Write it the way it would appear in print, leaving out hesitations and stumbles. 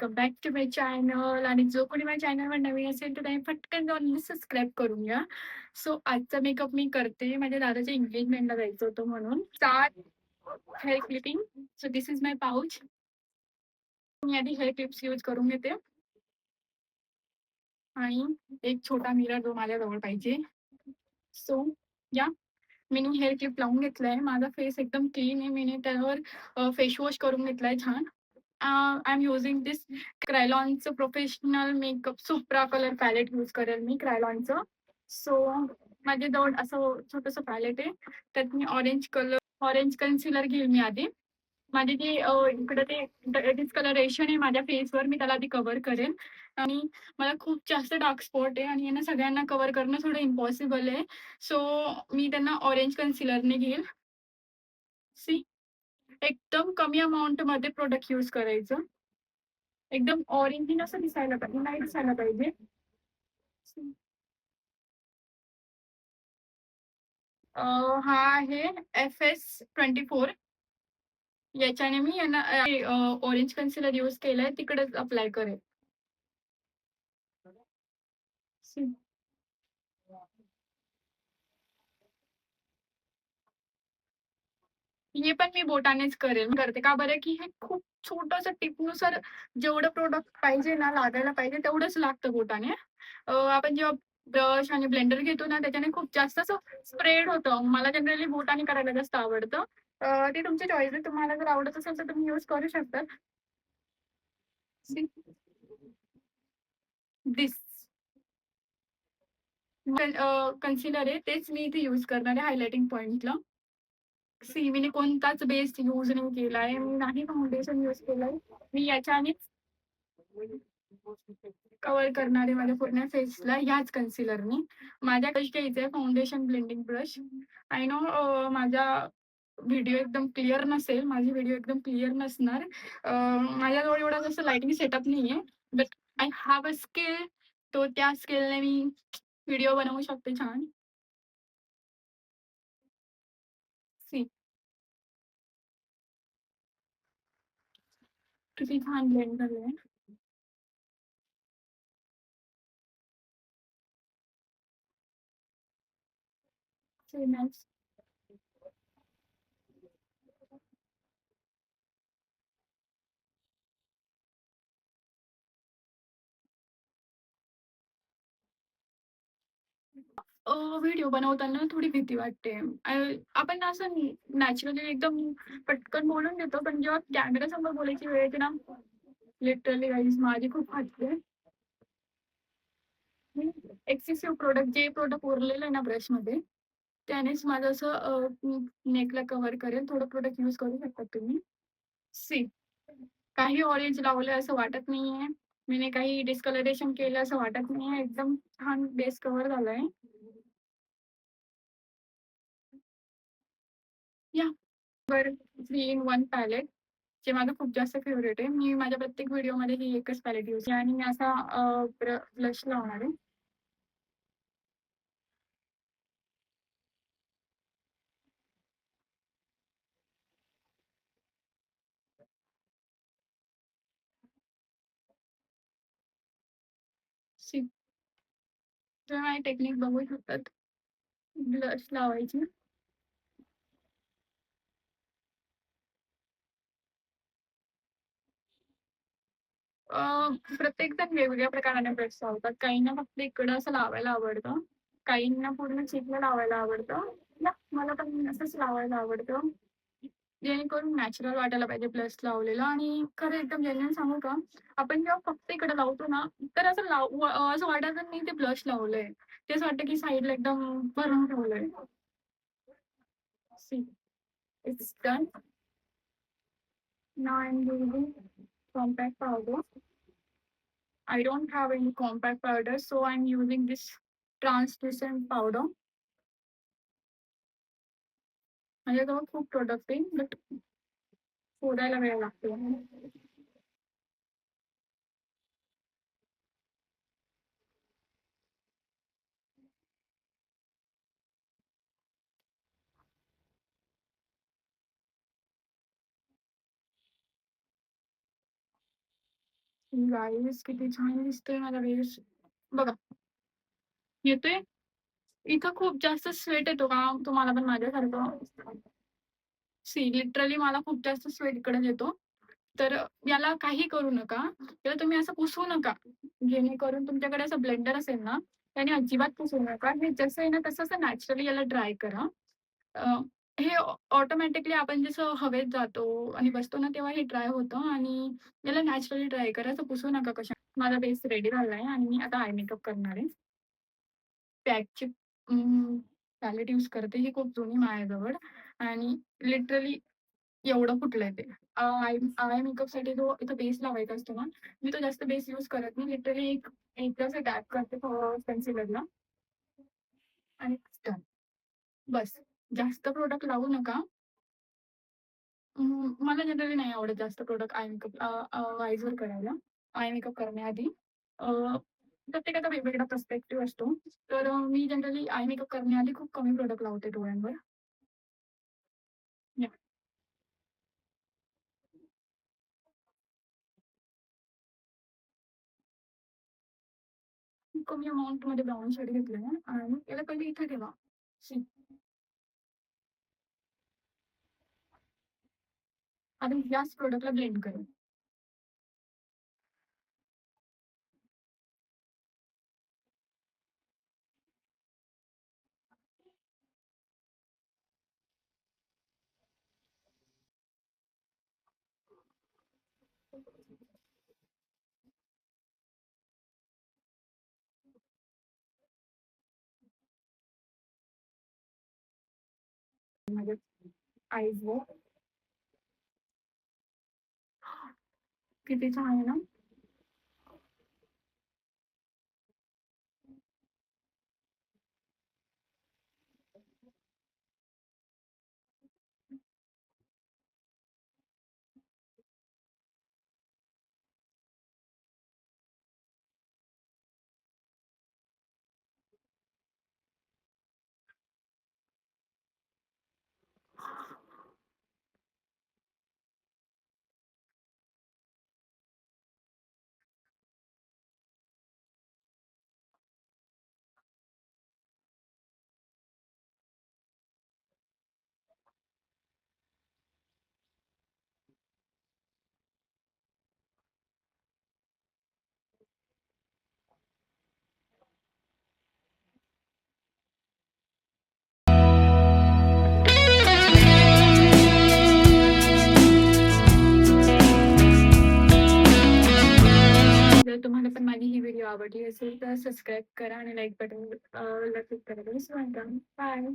Welcome back to my channel. आणि जो कोणी माझ्या चॅनलवर नवीन असेल तर त्यांनी पटकन जाऊन सबस्क्राईब करून घ्या. सो आजचा मेकअप मी करते. माझ्या दादाच्या एंगेजमेंटला जायचं होतं म्हणून. Start hair clipping. So this is my pouch. मी आधी हेअर क्लिप्स यूज करून घेते आणि एक छोटा मिरर जो माझ्याजवळ पाहिजे. सो या मी हेअर क्लिप लावून घेतलाय. माझा फेस एकदम क्लीन आहे. मी त्यावर फेस वॉश करून घेतलाय छान. आय एम युझिंग दिस क्रायलॉनचं professional makeup supra colour palette use करेल मी क्रायलॉनचं. सो माझ्याजवळ असं छोटंसं पॅलेट आहे. त्यात मी ऑरेंज कन्सिलर घेईल मी आधी. माझी जी इकडं ते डिस्कलरेशन आहे माझ्या फेसवर, मी त्याला आधी कव्हर करेन. आणि मला खूप जास्त डार्क स्पॉट आहे आणि यांना सगळ्यांना कव्हर करणं थोडं इम्पॉसिबल आहे. सो मी त्यांना ऑरेंज कन्सिलरने घेईल. सी एकदम कमी अमाऊंटमध्ये प्रोडक्ट यूज करायचं. एकदम ऑरेंज असं दिसायला पाहिजे, नाही दिसायला पाहिजे. हा आहे FS24. याच्याने मी यांना ऑरेंज कन्सिलर यूज केलंय, तिकडेच अप्लाय करेल. हे पण मी बोटानेच करते. का बरं की हे खूप छोटंसं टिपनुसार जेवढं प्रोडक्ट पाहिजे ना, लागायला पाहिजे तेवढंच लागतं बोटाने. आपण जेव्हा ब्रश आणि ब्लेंडर घेतो ना, त्याच्याने खूप जास्त असं स्प्रेड होतं. मला जनरली बोटाने करायला जास्त आवडतं. ते तुमची चॉईस आहे. तुम्हाला जर आवडत असेल तर तुम्ही यूज करू शकता. दिस कन्सिलर आहे, तेच मी इथे यूज करणार आहे हायलायटिंग पॉइंटला. सी मी कोणताच बेस यूज नाही केलाय. मी नाही फाउंडेशन यूज केलंय. मी याच्यानेच कव्हर करणार आहे माझ्या पूर्ण फेसला ह्याच कन्सिलरनी. माझ्या ब्रश घ्यायचा आहे, foundation blending brush. I know माझा व्हिडिओ एकदम क्लिअर नसेल, माझी व्हिडिओ एकदम क्लिअर नसणार. माझ्याजवळ एवढा जास्त लाईटिंग सेटअप नाहीये, but I have a skill. तो त्या स्किलने मी व्हिडिओ बनवू शकते छान. सी किती छान ब्लेंड झालंय. नाईस. व्हिडिओ बनवताना थोडी भीती वाटते. आपण असं नॅचरली एकदम पटकन बोलून देतो, पण जेव्हा कॅमेरासमोर बोलायची वेळ येते ना, लिटरली गाईज माझी खूप हसते. एक्सेसिव्ह प्रोडक्ट जे प्रोडक्ट उरलेलं आहे ना ब्रशमध्ये, त्यानेच माझं असं नेकला कव्हर करेल. थोडं प्रोडक्ट यूज करू शकता तुम्ही. सी काही ऑरेंज लावलं असं वाटत नाहीये. मी काही डिस्कलरेशन केलं असं वाटत नाहीये. एकदम छान बेस कव्हर झालाय. या वर 3 in 1 पॅलेट, जे माझं खूप जास्त फेव्हरेट आहे. मी माझ्या प्रत्येक व्हिडिओमध्ये ही एकच पॅलेट यूज आणि मी असा ब्लश लावणार आहे. सी तुम्ही माझी टेक्निक बघू शकतात ब्लश लावायची. प्रत्येकजण वेगवेगळ्या प्रकाराने ब्रश लावतात. काहींना फक्त इकडं असं लावायला आवडतं, काहींना पूर्ण चीकला लावायला आवडतं. ना मला पण असंच लावायला आवडतं, जेणेकरून नॅचरल वाटायला पाहिजे ब्लश लावलेलं. आणि खरं एकदम जेन्युइन सांगू का, आपण जेव्हा फक्त इकडे लावतो ना, तर असं वाटत नाही ते ब्लश लावलंय. तेच वाटतं की साईडला एकदम भरून ठेवलंय. See it's done. Now I am using compact powder. I don't have any compact powder, so I'm using this translucent powder. माझ्याजवळ खूप प्रोडक्ट आहे, बट शोधायला वेळ लागतो. गाईस किती छान दिसतोय माझा फेस. बघा, येतोय? इथं खूप जास्त स्वेट येतो का तुम्हाला पण माझ्यासारखं? लिटरली मला खूप जास्त स्वेट इकडे येतो. तर याला काही करू नका. याला तुम्ही असं पुसू नका. जेणेकरून तुमच्याकडे असं ब्लेंडर असेल ना, त्याने अजिबात पुसू नका. हे जसं आहे ना, तसं असं नॅचरली याला ड्राय करा. अ, हे ऑटोमॅटिकली आपण जसं हवेत जातो आणि बसतो ना, तेव्हा हे ड्राय होतं आणि याला नॅचरली ड्राय करा. असं पुसू नका कशा. माझा बेस रेडी झालाय आणि मी आता आय मेकअप करणार आहे. पॅकची पॅलेट यूज करते. ही खूप जुनी माझ्याजवळ आणि लिटरली एवढं फुटलंय ते. आय आय मेकअपसाठी जो इथं बेस लावायचा असतो ना, मी तो जास्त बेस यूज करत नाही. लिटरली एकदा असं टॅप करते कन्सिलरला आणि डन. बस. जास्त प्रॉडक्ट लावू नका. मला जनरली नाही आवडत जास्त प्रॉडक्ट आय मेकअप आयजवर करायला. आय मेकअप करण्याआधी. अ, प्रत्येकाचा वेगवेगळा पर्स्पेक्टिव्ह असतो. तर मी जनरली आय मेकअप करण्याआधी खूप कमी प्रॉडक्ट लावते डोळ्यांवर. याह! खूप कमी अमाउंटमध्ये ब्राउन शेड घेतलेला आणि याला पहिले इथे ठेवा. सी आणि याच प्रॉडक्टला ब्लेंड करेल. माझ्या आईजवर. किती छान आहे ना? जर तुम्हाला पण माझी ही व्हिडिओ आवडली असेल तर सबस्क्राईब करा आणि लाईक बटन ला क्लिक करायला विसरू नका. बाय.